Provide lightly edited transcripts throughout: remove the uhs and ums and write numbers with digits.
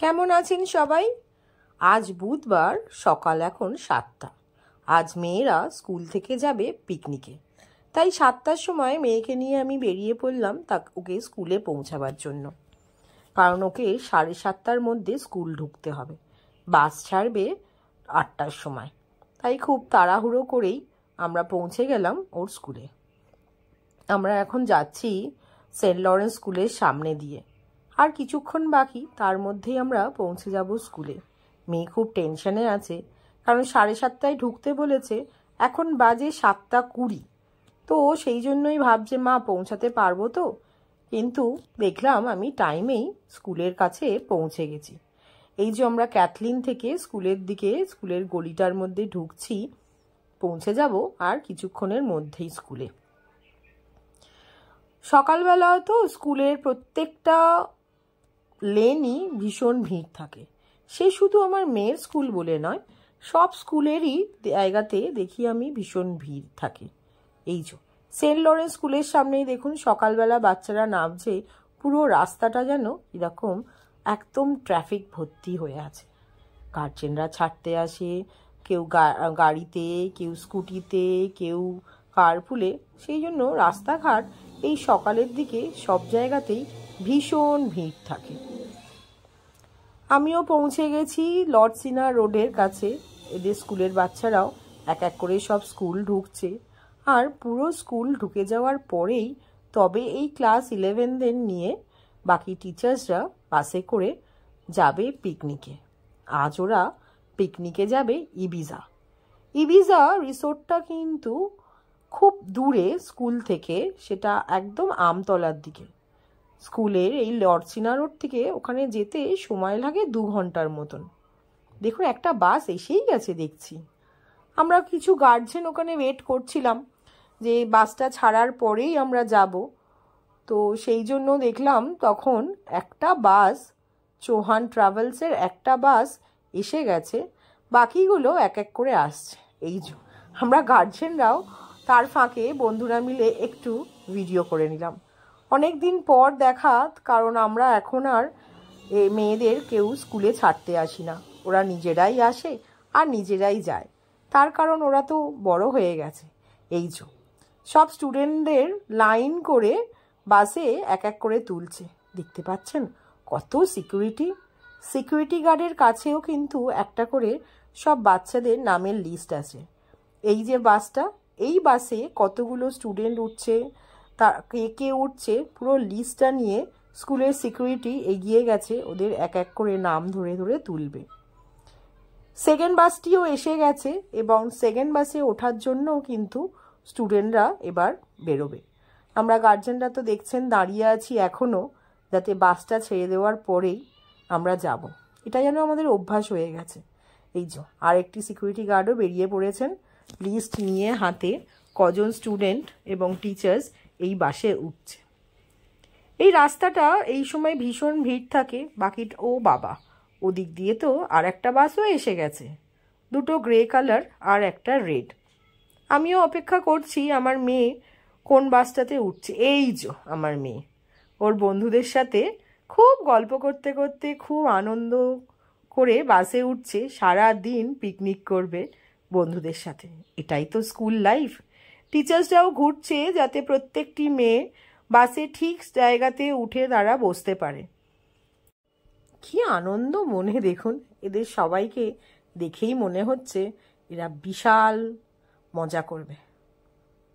কেমন আছেন সবাই? আজ বুধবার, সকাল এখন 7টা। আজ মেয়েরা স্কুল থেকে যাবে পিকনিকে, তাই 7টার সময় মেয়েকে নিয়ে আমি বেরিয়ে পড়লাম ওকে স্কুলে পৌঁছাবার জন্য। কারণ ওকে 7:30টার মধ্যে স্কুল ঢুকতে হবে, বাস ছাড়বে 8টার সময়। তাই খুব তাড়াহুড়ো করেই আমরা পৌঁছে গেলাম ওর স্কুলে। আমরা এখন যাচ্ছি সেন্ট লরেন্স স্কুলের সামনে দিয়ে। আর কিছুক্ষণ বাকি, তার মধ্যেই আমরা পৌঁছে যাব স্কুলে। মেয়ে খুব টেনশনে আছে, কারণ 7:30টায় ঢুকতে বলেছে, এখন বাজে 7:20। তো সেই জন্যই ভাবছে মা পৌঁছাতে পারবো তো। কিন্তু দেখলাম আমি টাইমেই স্কুলের কাছে পৌঁছে গেছি। এই যে আমরা ক্যাথলিন থেকে স্কুলের দিকে, স্কুলের গলিটার মধ্যে ঢুকছি, পৌঁছে যাব আর কিছুক্ষণের মধ্যেই স্কুলে। সকালবেলা তো স্কুলের প্রত্যেকটা লেনই ভীষণ ভিড় থাকে। সে শুধু আমার মেয়ের স্কুল বলে নয়, সব স্কুলেরই জায়গাতে দেখি আমি ভীষণ ভিড় থাকে। এই যে সেন্ট লরেন্স স্কুলের সামনেই দেখুন, সকালবেলা বাচ্চারা নামছে, পুরো রাস্তাটা যেন এরকম একদম ট্রাফিক ভর্তি হয়ে আছে। গার্জেনরা ছাড়তে আসে, কেউ গাড়িতে, কেউ স্কুটিতে, কেউ কারপুলে। সেই জন্য রাস্তাঘাট এই সকালের দিকে সব জায়গাতেই ভীষণ ভিড় থাকে। আমিও পৌঁছে গেছি লর্ডসিনা রোডের কাছে। এদের স্কুলের বাচ্চারাও এক এক করে সব স্কুল ঢুকছে। আর পুরো স্কুল ঢুকে যাওয়ার পরেই তবে এই ক্লাস 11দের নিয়ে বাকি টিচার্সরা বাসে করে যাবে পিকনিকে। আজ ওরা পিকনিকে যাবে ইবিজা। ইবিজা রিসোর্টটা কিন্তু খুব দূরে স্কুল থেকে, সেটা একদম আমতলার দিকে। স্কুলের এই লর্ডসিনা রোড থেকে ওখানে যেতে সময় লাগে 2 ঘন্টার মতন। দেখুন একটা বাস এসেই গেছে দেখছি। আমরা কিছু গার্জেন ওখানে ওয়েট করছিলাম যে বাসটা ছাড়ার পরেই আমরা যাব। তো সেই জন্য দেখলাম তখন একটা বাস, চৌহান ট্রাভেলসের একটা বাস এসে গেছে, বাকিগুলো এক এক করে আসছে। এই যে আমরা গার্জেনরাও তার ফাঁকে বন্ধুরা মিলে একটু ভিডিও করে নিলাম। অনেক দিন পর দেখা, কারণ আমরা এখন আর মেয়েদের কেউ স্কুলে ছাড়তে আসি না। ওরা নিজেরাই আসে আর নিজেরাই যায়, তার কারণ ওরা তো বড় হয়ে গেছে। এই যে সব স্টুডেন্টদের লাইন করে বাসে এক এক করে তুলছে। দেখতে পাচ্ছেন কত সিকিউরিটি গার্ডের কাছেও কিন্তু একটা করে সব বাচ্চাদের নামের লিস্ট আছে। এই যে বাসটা, এই বাসে কতগুলো স্টুডেন্ট উঠছে, তা কে কে উঠছে, পুরো লিস্টটা নিয়ে স্কুলের সিকিউরিটি এগিয়ে গেছে, ওদের এক এক করে নাম ধরে ধরে তুলবে। সেকেন্ড বাসটিও এসে গেছে এবং সেকেন্ড বাসে ওঠার জন্যও কিন্তু স্টুডেন্টরা এবার বেরোবে। আমরা গার্জেনরা তো দেখছেন দাঁড়িয়ে আছি এখনও, যাতে বাসটা ছেড়ে দেওয়ার পরেই আমরা যাব। এটা যেন আমাদের অভ্যাস হয়ে গেছে। এই যে আরেকটি সিকিউরিটি গার্ডও বেরিয়ে পড়েছেন লিস্ট নিয়ে হাতে, কজন স্টুডেন্ট এবং টিচার্স এই বাসে উঠছে। এই রাস্তাটা এই সময় ভীষণ ভিড় থাকে। বাকি ও বাবা, ওদিক দিয়ে তো আর একটা বাসও এসে গেছে, দুটো গ্রে কালার আর একটা রেড। আমিও অপেক্ষা করছি আমার মেয়ে কোন বাসটাতে উঠছে। এই যে আমার মেয়ে ওর বন্ধুদের সাথে খুব গল্প করতে করতে খুব আনন্দ করে বাসে উঠছে। সারা দিন পিকনিক করবে বন্ধুদের সাথে। এটাই তো স্কুল লাইফ। টিচার্সরাও ঘুরছে যাতে প্রত্যেকটি মেয়ে বাসে ঠিক জায়গাতে উঠে তারা বসতে পারে। কি আনন্দ মনে! দেখুন এদের সবাইকে দেখেই মনে হচ্ছে এরা বিশাল মজা করবে।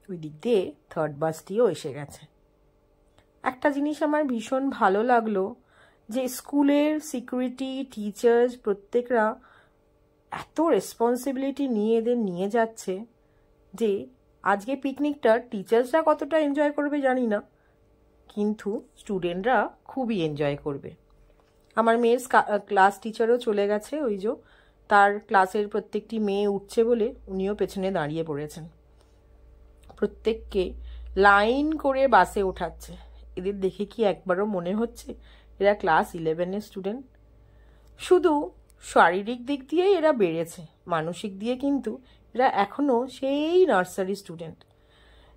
ওই দিক দিয়ে থার্ড বাসটিও এসে গেছে। একটা জিনিস আমার ভীষণ ভালো লাগলো, যে স্কুলের সিকিউরিটি, টিচার্স প্রত্যেকরা এত রেসপন্সিবিলিটি নিয়ে এদের নিয়ে যাচ্ছে যে আজকে পিকনিকটা টিচার্সরা কতটা এনজয় করবে জানি না, কিন্তু স্টুডেন্টরা খুবই এনজয় করবে। আমার মেয়ের ক্লাস টিচারও চলে গেছে, ওই যে তার ক্লাসের প্রত্যেকটি মেয়ে উঠছে বলে উনিও পেছনে দাঁড়িয়ে পড়েছেন। প্রত্যেককে লাইন করে বাসে ওঠাচ্ছে। এদের দেখে কি একবারও মনে হচ্ছে এরা ক্লাস 11-এর স্টুডেন্ট? শুধু শারীরিক দিক দিয়েই এরা বেড়েছে, মানসিক দিয়ে কিন্তু এরা এখনও সেই নার্সারি স্টুডেন্ট।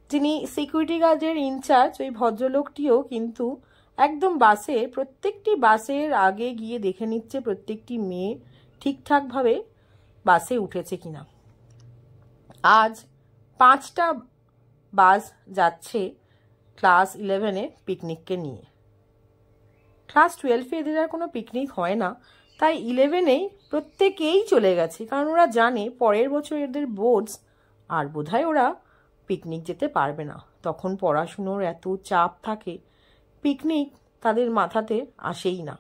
যিনি সিকিউরিটি গার্ডের ইনচার্জ, ওই ভদ্রলোকটিও কিন্তু একদম বাসে, প্রত্যেকটি বাসের আগে গিয়ে দেখে নিচ্ছে প্রত্যেকটি মেয়ে ঠিকঠাকভাবে বাসে উঠেছে কিনা। আজ 5টা বাস যাচ্ছে ক্লাস 11-এ পিকনিককে নিয়ে। ক্লাস 12-এ এদের আর কোনো পিকনিক হয় না, তাই 11-এই প্রত্যেকেই চলে গেছে, কারণ ওরা জানে পরের বছর এদের বোর্ডস, আর বোধহয় ওরা পিকনিক যেতে পারবে না। তখন পড়াশুনোর এত চাপ থাকে, পিকনিক তাদের মাথাতে আসেই না।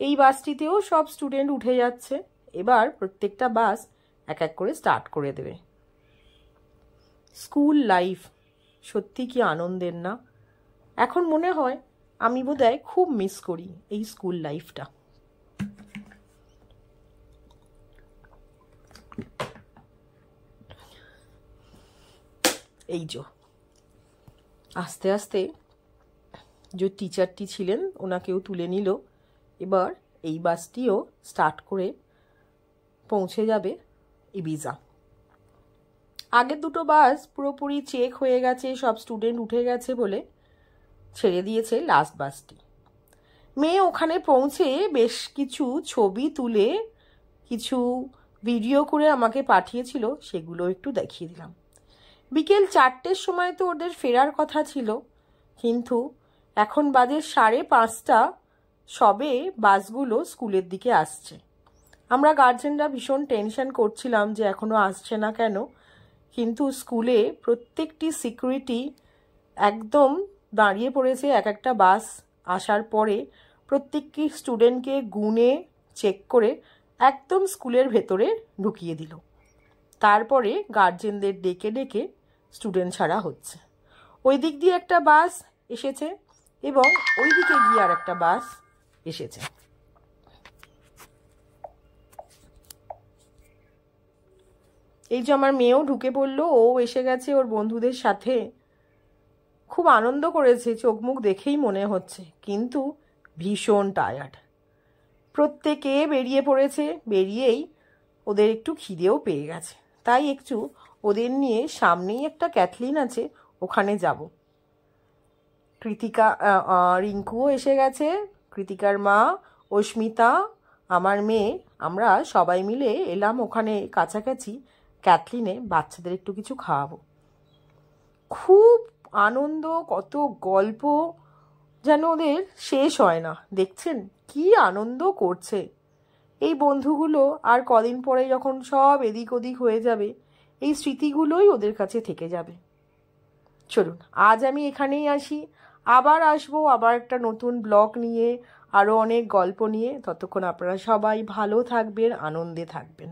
এই বাসটিতেও সব স্টুডেন্ট উঠে যাচ্ছে। এবার প্রত্যেকটা বাস এক এক করে স্টার্ট করে দেবে। স্কুল লাইফ সত্যি কি আনন্দের না? এখন মনে হয় আমি বোধহয় খুব মিস করি এই স্কুল লাইফটা। এই যে আস্তে আস্তে যে টিচারটি ছিলেন ওনাকেও তুলে নিল। এবার এই বাসটিও স্টার্ট করে পৌঁছে যাবে ইবিজা। আগের দুটো বাস পুরোপুরি চেক হয়ে গেছে, সব স্টুডেন্ট উঠে গেছে বলে ছেড়ে দিয়েছে লাস্ট বাসটি। মেয়ে ওখানে পৌঁছে বেশ কিছু ছবি তুলে কিছু ভিডিও করে আমাকে পাঠিয়েছিল, সেগুলো একটু দেখিয়ে দিলাম। বিকেল 4টের সময় তো ওদের ফেরার কথা ছিল, কিন্তু এখন বাজে 5:30, সবে বাসগুলো স্কুলের দিকে আসছে। আমরা গার্জেনরা ভীষণ টেনশন করছিলাম যে এখনো আসছে না কেন, কিন্তু স্কুলে প্রত্যেকটি সিকিউরিটি একদম দাঁড়িয়ে পড়েছে এক একটা বাস আসার পরে, প্রত্যেকটি স্টুডেন্টকে গুনে চেক করে একদম স্কুলের ভেতরে ঢুকিয়ে দিল। তারপরে গার্জেনদের ডেকে ডেকে স্টুডেন্ট ছাড়া হচ্ছে। ওই দিক দিয়ে একটা বাস এসেছে এবং ওই দিকে গিয়ে আর একটা বাস এসেছে। এই যে আমার মেয়েও ঢুকে পড়লো, ও এসে গেছে ওর বন্ধুদের সাথে। খুব আনন্দ করেছে, চোখ মুখ দেখেই মনে হচ্ছে, কিন্তু ভীষণ টায়ার্ড। প্রত্যেকে বেরিয়ে পড়েছে, বেরিয়েই ওদের একটু খিদেও পেয়ে গেছে, তাই একটু ওদের নিয়ে সামনেই একটা ক্যাথলিন আছে, ওখানে যাব। কৃতিকা, রিঙ্কুও এসে গেছে, কৃতিকার মা, অস্মিতা, আমার মেয়ে, আমরা সবাই মিলে এলাম ওখানে কাছাকাছি ক্যাথলিনে বাচ্চাদের একটু কিছু খাওয়াবো। খুব আনন্দ, কত গল্প, যেন ওদের শেষ হয় না। দেখছেন কি আনন্দ করছে এই বন্ধুগুলো। আর কদিন পরে যখন সব এদিক ওদিক হয়ে যাবে, এই স্মৃতিগুলোই ওদের কাছে থেকে যাবে। চলুন আজ আমি এখানেই আসি, আবার আসবো আবার একটা নতুন ব্লগ নিয়ে, আরও অনেক গল্প নিয়ে। ততক্ষণ আপনারা সবাই ভালো থাকবেন, আনন্দে থাকবেন।